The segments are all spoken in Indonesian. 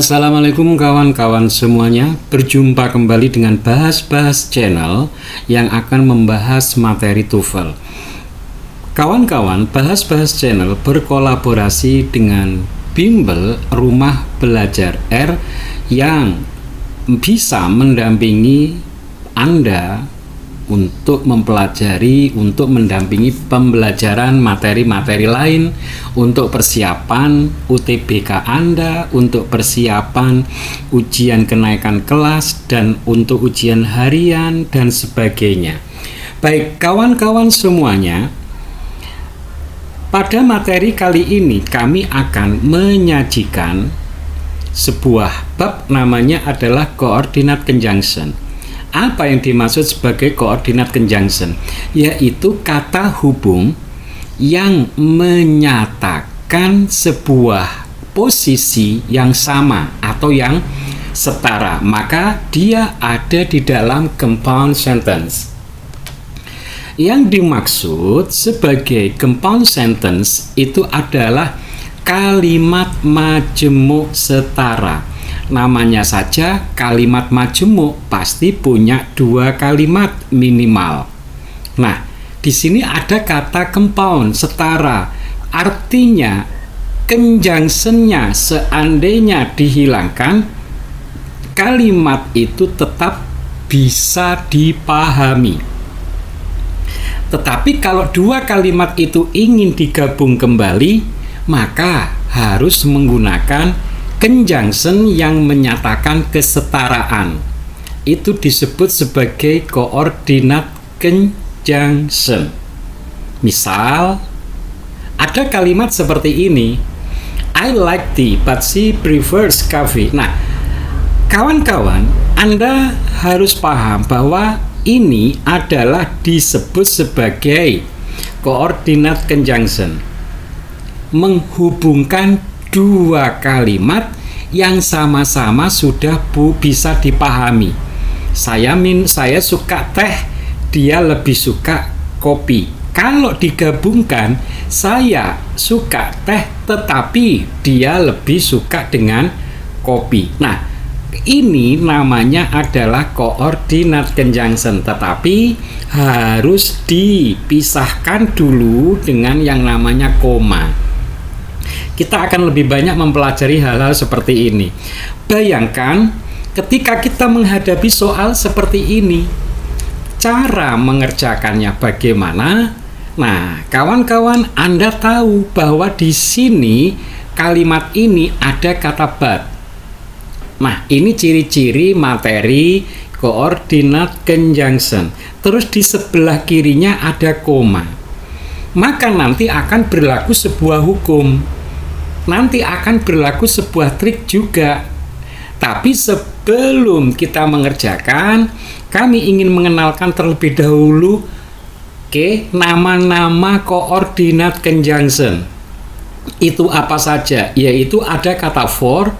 Assalamualaikum kawan-kawan semuanya. Berjumpa kembali dengan Bahas-Bahas Channel yang akan membahas materi TOEFL. Kawan-kawan, Bahas-Bahas Channel berkolaborasi dengan Bimbel Rumah Belajar R yang bisa mendampingi Anda untuk mempelajari, untuk mendampingi pembelajaran materi-materi lain, untuk persiapan UTBK Anda, untuk persiapan ujian kenaikan kelas, dan untuk ujian harian, dan sebagainya. Baik, kawan-kawan semuanya, pada materi kali ini kami akan menyajikan sebuah bab namanya adalah Coordinate Conjunction. Apa yang dimaksud sebagai coordinate conjunction? Yaitu kata hubung yang menyatakan sebuah posisi yang sama atau yang setara. Maka dia ada di dalam compound sentence. Yang dimaksud sebagai compound sentence itu adalah kalimat majemuk setara. Namanya saja kalimat majemuk pasti punya dua kalimat minimal. Nah, di sini ada kata compound, setara. Artinya conjunction-nya seandainya dihilangkan, kalimat itu tetap bisa dipahami. Tetapi kalau dua kalimat itu ingin digabung kembali, maka harus menggunakan conjunction yang menyatakan kesetaraan. Itu disebut sebagai coordinate conjunction. Misal, ada kalimat seperti ini, I like tea but she prefers coffee. Nah, kawan-kawan, Anda harus paham bahwa ini adalah disebut sebagai coordinate conjunction, menghubungkan dua kalimat yang sama-sama sudah bisa dipahami. Saya suka teh, dia lebih suka kopi. Kalau digabungkan, saya suka teh tetapi dia lebih suka dengan kopi. Nah, ini namanya adalah coordinate conjunction, tetapi harus dipisahkan dulu dengan yang namanya koma. Kita akan lebih banyak mempelajari hal-hal seperti ini. Bayangkan ketika kita menghadapi soal seperti ini, cara mengerjakannya bagaimana? Nah, kawan-kawan, Anda tahu bahwa di sini kalimat ini ada kata but. Nah, ini ciri-ciri materi coordinate conjunction. Terus di sebelah kirinya ada koma. Maka nanti akan berlaku sebuah hukum. Nanti akan berlaku sebuah trik juga. Tapi sebelum kita mengerjakan, kami ingin mengenalkan terlebih dahulu nama-nama coordinate conjunction. Itu apa saja? Yaitu ada kata for,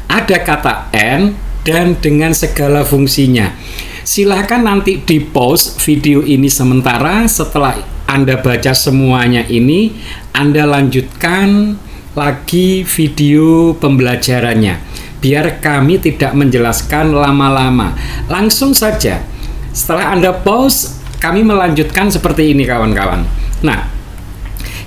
ada kata and, dan dengan segala fungsinya. Silahkan nanti di pause video ini sementara. Setelah Anda baca semuanya ini, Anda lanjutkan lagi video pembelajarannya, biar kami tidak menjelaskan lama-lama. Langsung saja setelah Anda pause, kami melanjutkan seperti ini kawan-kawan. Nah,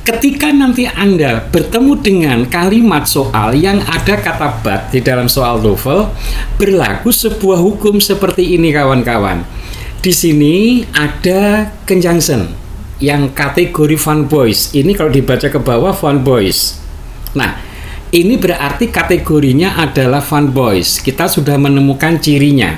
ketika nanti Anda bertemu dengan kalimat soal yang ada kata but di dalam soal TOEFL, berlaku sebuah hukum seperti ini kawan-kawan. Di sini ada conjunction yang kategori fun boys. Ini kalau dibaca ke bawah fun boys. Nah, ini berarti kategorinya adalah fun boys. Kita sudah menemukan cirinya.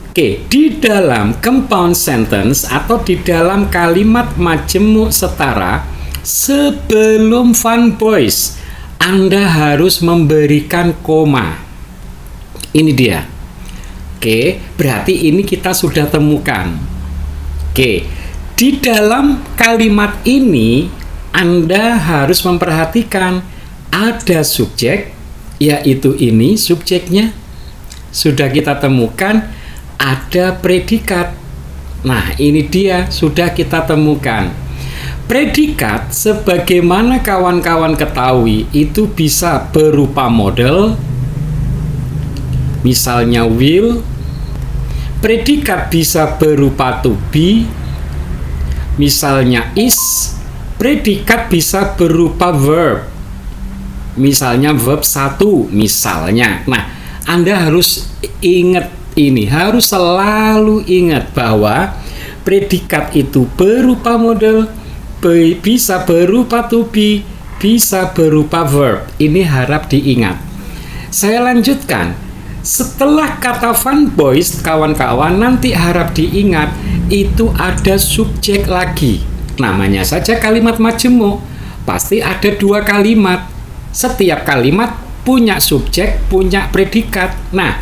Oke, di dalam compound sentence atau di dalam kalimat majemuk setara, sebelum fun boys, Anda harus memberikan koma. Ini dia. Oke, berarti ini kita sudah temukan. Oke, di dalam kalimat ini Anda harus memperhatikan ada subjek, yaitu ini subjeknya. Sudah kita temukan ada predikat. Nah, ini dia sudah kita temukan. Predikat sebagaimana kawan-kawan ketahui itu bisa berupa model, misalnya will. Predikat bisa berupa to be, misalnya is. Predikat bisa berupa verb, misalnya verb 1 misalnya. Nah, Anda harus ingat ini, harus selalu ingat bahwa predikat itu berupa model, bisa berupa to be, bisa berupa verb. Ini harap diingat. Saya lanjutkan. Setelah kata fun boys, kawan-kawan, nanti harap diingat itu ada subjek lagi. Namanya saja kalimat majemuk, pasti ada 2 kalimat. Setiap kalimat punya subjek, punya predikat. Nah,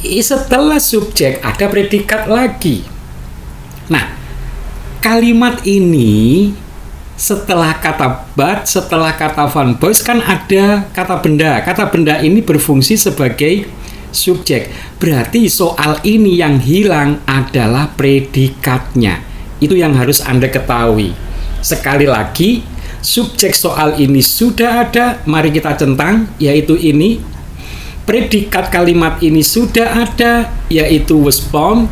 setelah subjek ada predikat lagi. Nah, kalimat ini setelah kata but, setelah kata fun boys kan ada kata benda. Kata benda ini berfungsi sebagai subjek. Berarti soal ini yang hilang adalah predikatnya. Itu yang harus Anda ketahui. Sekali lagi, subjek soal ini sudah ada, mari kita centang, yaitu ini. Predikat kalimat ini sudah ada, yaitu was found.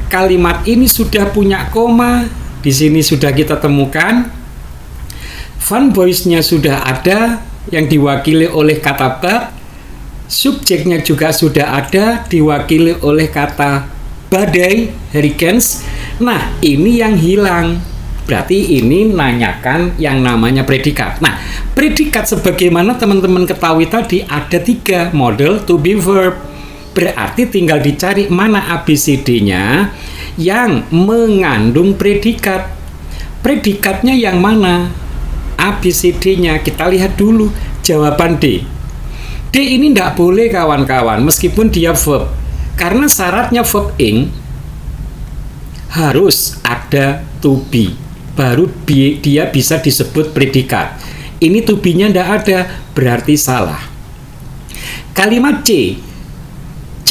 Kalimat ini sudah punya koma, di sini sudah kita temukan. Fun boys-nya sudah ada, yang diwakili oleh kata but. Subjeknya juga sudah ada, diwakili oleh kata badai, hurricanes. Nah, ini yang hilang. Berarti ini nanyakan yang namanya predikat. Nah, predikat sebagaimana teman-teman ketahui tadi ada 3 model to be verb. Berarti tinggal dicari mana ABCD-nya yang mengandung predikat. Predikatnya yang mana? ABCD-nya kita lihat dulu. Jawaban D. D ini tidak boleh kawan-kawan meskipun dia verb. Karena syaratnya verb ing harus ada to be, baru dia bisa disebut predikat. Ini to be-nya tidak ada, berarti salah. Kalimat C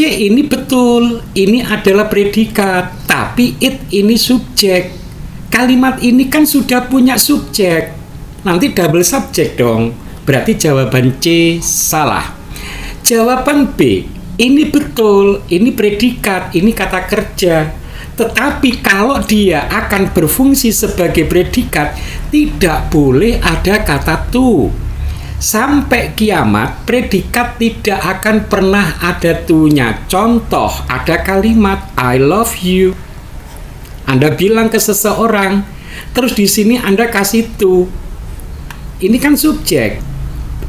ini betul, ini adalah predikat, tapi it ini subjek. Kalimat ini kan sudah punya subjek, nanti double subjek dong, berarti jawaban C salah. Jawaban B, ini betul, ini predikat, ini kata kerja. Tetapi kalau dia akan berfungsi sebagai predikat, tidak boleh ada kata to. Sampai kiamat, predikat tidak akan pernah ada to-nya. Contoh, ada kalimat I love you. Anda bilang ke seseorang, terus di sini Anda kasih to. Ini kan subjek.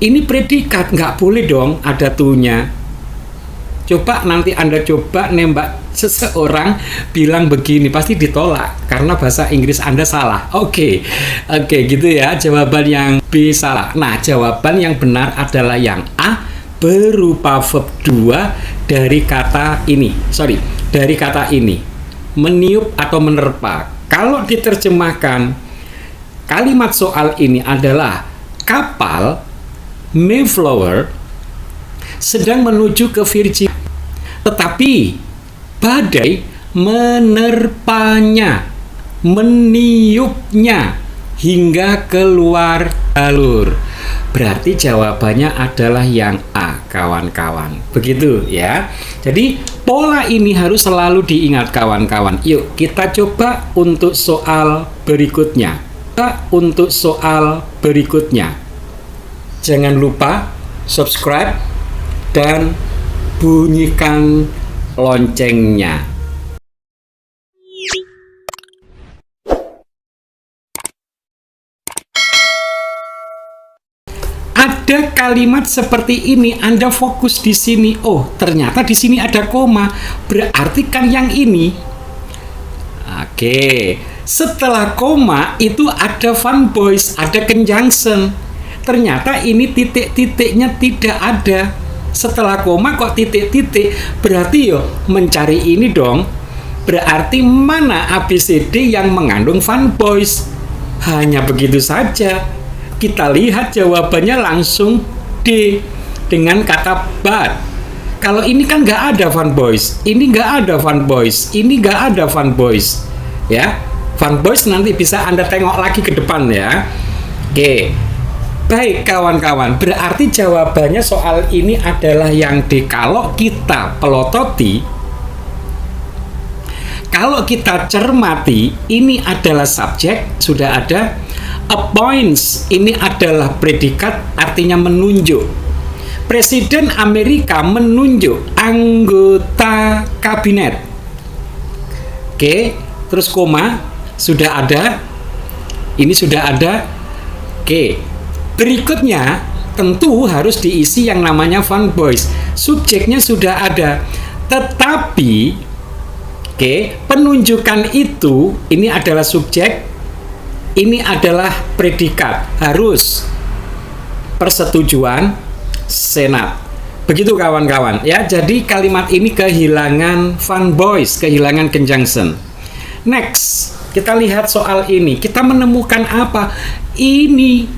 Ini predikat, nggak boleh dong ada to-nya. Coba nanti Anda coba nembak seseorang bilang begini, pasti ditolak karena bahasa Inggris Anda salah. Oke, gitu ya. Jawaban yang B salah. Nah, jawaban yang benar adalah yang A, berupa verb 2 dari kata ini. Dari kata ini. Meniup atau menerpa. Kalau diterjemahkan, kalimat soal ini adalah kapal Mayflower sedang menuju ke Virginia, tetapi badai menerpanya, meniupnya hingga keluar jalur. Berarti jawabannya adalah yang A, kawan-kawan. Begitu ya. Jadi pola ini harus selalu diingat, kawan-kawan. Yuk kita coba untuk soal berikutnya. Jangan lupa subscribe dan bunyikan loncengnya. Ada kalimat seperti ini, Anda fokus di sini. Oh, ternyata di sini ada koma. Berarti kan yang ini. Oke, setelah koma itu ada fun boys, ada conjunction. Ternyata ini titik-titiknya tidak ada. Setelah koma kok titik-titik, berarti mencari ini dong. Berarti mana ABCD yang mengandung fun boys? Hanya begitu saja. Kita lihat jawabannya langsung D dengan kata but. Kalau ini kan nggak ada fun boys, ini nggak ada fun boys, ini nggak ada fun boys, ya. Fun boys nanti bisa Anda tengok lagi ke depan ya. Oke. Baik kawan-kawan, berarti jawabannya soal ini adalah yang D. Kalau kita pelototi, kalau kita cermati, ini adalah subjek, sudah ada. Appoints, ini adalah predikat, artinya menunjuk. Presiden Amerika menunjuk anggota kabinet. Oke, terus koma, sudah ada. Ini sudah ada. Oke, berikutnya tentu harus diisi yang namanya fun boys. Subjeknya sudah ada. Tetapi penunjukan itu, ini adalah subjek, ini adalah predikat, harus persetujuan Senat. Begitu kawan-kawan ya. Jadi kalimat ini kehilangan fun boys, kehilangan conjunction. Next, kita lihat soal ini. Kita menemukan apa? Ini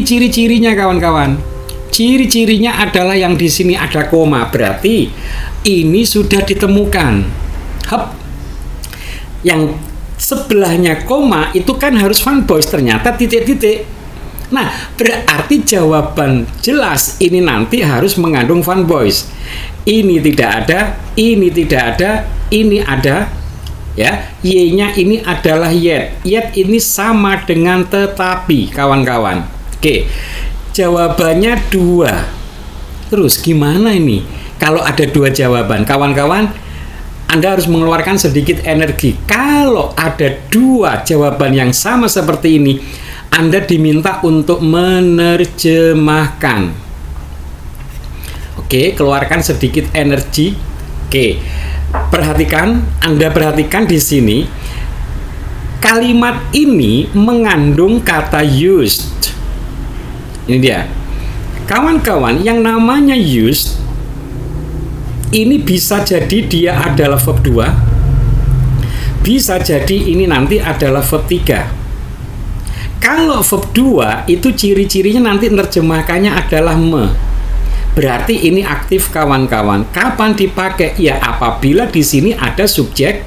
ciri-cirinya kawan-kawan. Ciri-cirinya adalah yang di sini ada koma, berarti ini sudah ditemukan. Yang sebelahnya koma itu kan harus fun boys, ternyata titik-titik. Nah, berarti jawaban jelas ini nanti harus mengandung fun boys. Ini tidak ada, ini tidak ada, ini ada. Ya, Y-nya ini adalah yet. Yet ini sama dengan tetapi, kawan-kawan. Oke, jawabannya 2. Terus gimana ini? Kalau ada 2 jawaban, kawan-kawan, Anda harus mengeluarkan sedikit energi. Kalau ada 2 jawaban yang sama seperti ini, Anda diminta untuk menerjemahkan. Oke, keluarkan sedikit energi. Oke, Anda perhatikan di sini. Kalimat ini mengandung kata used. Ini dia. Kawan-kawan, yang namanya used ini bisa jadi dia adalah verb 2, bisa jadi ini nanti adalah verb 3. Kalau verb 2 itu ciri-cirinya nanti terjemahkannya adalah me. Berarti ini aktif kawan-kawan. Kapan dipakai? Ya apabila di sini ada subjek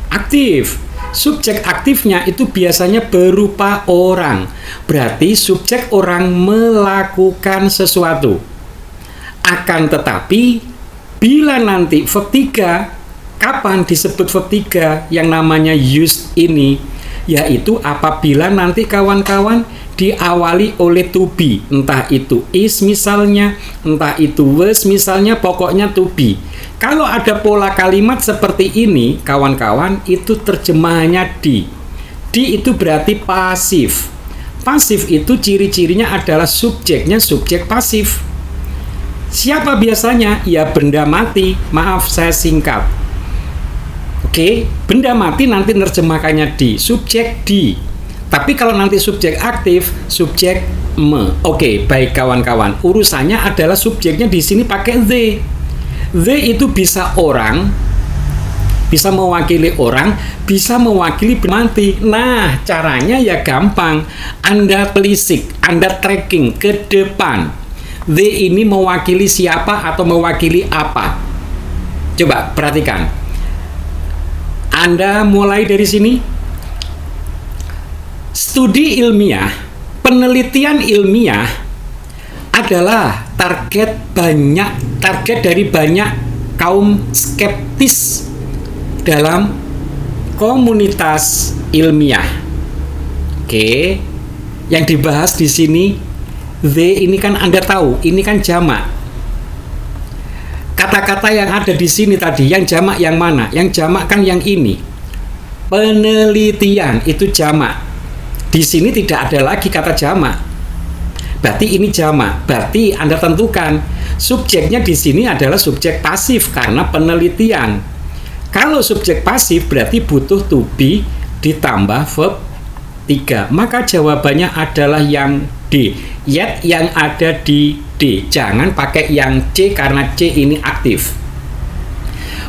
aktif. Subjek aktifnya itu biasanya berupa orang. Berarti subjek orang melakukan sesuatu. Akan tetapi bila nanti verb 3, kapan disebut verb 3 yang namanya used ini? Yaitu apabila nanti kawan-kawan diawali oleh to be. Entah itu is misalnya, entah itu was misalnya, pokoknya to be. Kalau ada pola kalimat seperti ini, kawan-kawan, itu terjemahannya di. Di itu berarti pasif. Pasif itu ciri-cirinya adalah subjeknya subjek pasif. Siapa biasanya? Ya benda mati. Maaf saya singkat. Oke, benda mati nanti nerjemahkannya di. Subjek di. Tapi kalau nanti subjek aktif, subjek me. Oke, baik kawan-kawan. Urusannya adalah subjeknya di sini pakai the. The itu bisa orang, bisa mewakili orang, bisa mewakili benda mati. Nah, caranya ya gampang. Anda telisik, Anda tracking ke depan. The ini mewakili siapa atau mewakili apa? Coba perhatikan. Anda mulai dari sini. Studi ilmiah, penelitian ilmiah adalah target dari banyak kaum skeptis dalam komunitas ilmiah. Oke, yang dibahas di sini the ini kan Anda tahu, ini kan jamak. Kata-kata yang ada di sini tadi, yang jamak yang mana? Yang jamak kan yang ini. Penelitian itu jamak. Di sini tidak ada lagi kata jamak. Berarti ini jamak. Berarti Anda tentukan subjeknya di sini adalah subjek pasif karena penelitian. Kalau subjek pasif berarti butuh to be ditambah verb 3. Maka jawabannya adalah yang D. Yet yang ada di D. Jangan pakai yang C karena C ini aktif.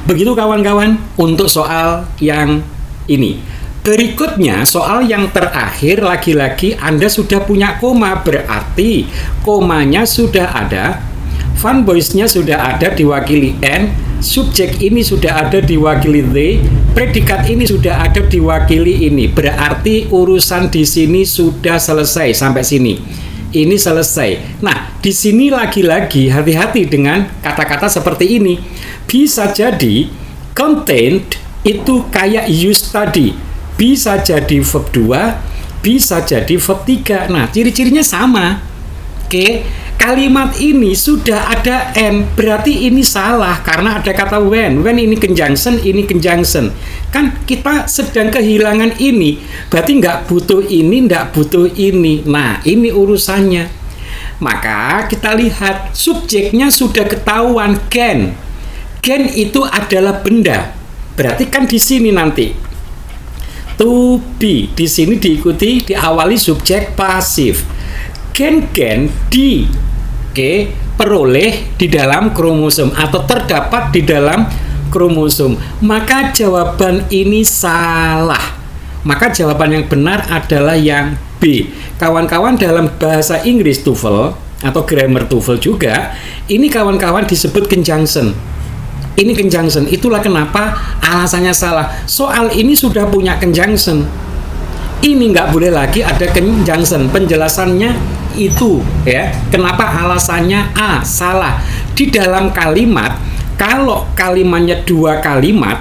Begitu kawan-kawan untuk soal yang ini. Berikutnya soal yang terakhir, lagi-lagi Anda sudah punya koma. Berarti komanya sudah ada, fun boys-nya sudah ada diwakili N, subjek ini sudah ada diwakili they, predikat ini sudah ada diwakili ini. Berarti urusan di sini sudah selesai sampai sini. ini selesai. Nah, di sini lagi-lagi hati-hati dengan kata-kata seperti ini. Bisa jadi contained itu kayak use tadi. Bisa jadi verb 2, bisa jadi verb 3. Nah, ciri-cirinya sama. Oke, kalimat ini sudah ada n, berarti ini salah karena ada kata when. When ini conjunction, ini conjunction. Kan kita sedang kehilangan ini, berarti nggak butuh ini, nggak butuh ini. Nah, ini urusannya. Maka kita lihat subjeknya sudah ketahuan, can. Can itu adalah benda. Berarti kan di sini nanti to be, di sini diawali subjek pasif. Can peroleh di dalam kromosom atau terdapat di dalam kromosom. Maka jawaban ini salah. Maka jawaban yang benar adalah yang B. Kawan-kawan, dalam bahasa Inggris TOEFL atau grammar TOEFL juga, ini kawan-kawan disebut conjunction. Ini conjunction, itulah kenapa alasannya salah. Soal ini sudah punya conjunction. Ini nggak boleh lagi ada conjunction. Penjelasannya itu ya. Kenapa alasannya A salah? Di dalam kalimat, kalau kalimatnya 2 kalimat,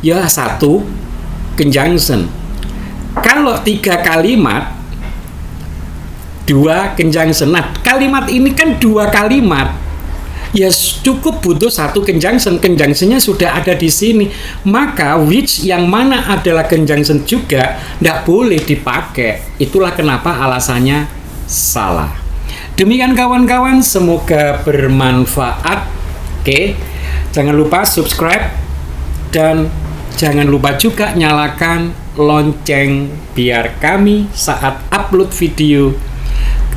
ya 1 conjunction. Kalau 3 kalimat, 2 conjunction. Nah, kalimat ini kan 2 kalimat. Ya cukup butuh 1 conjunction. Conjunctionnya sudah ada di sini. Maka which yang mana adalah conjunction juga tidak boleh dipakai. Itulah kenapa alasannya salah. Demikian kawan-kawan, semoga bermanfaat. Oke, jangan lupa subscribe dan jangan lupa juga nyalakan lonceng biar kami saat upload video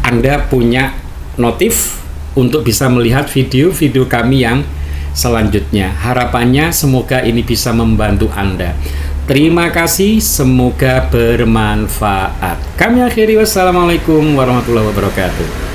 Anda punya notif untuk bisa melihat video-video kami yang selanjutnya. Harapannya semoga ini bisa membantu Anda. Terima kasih, semoga bermanfaat. Kami akhiri, wassalamualaikum warahmatullahi wabarakatuh.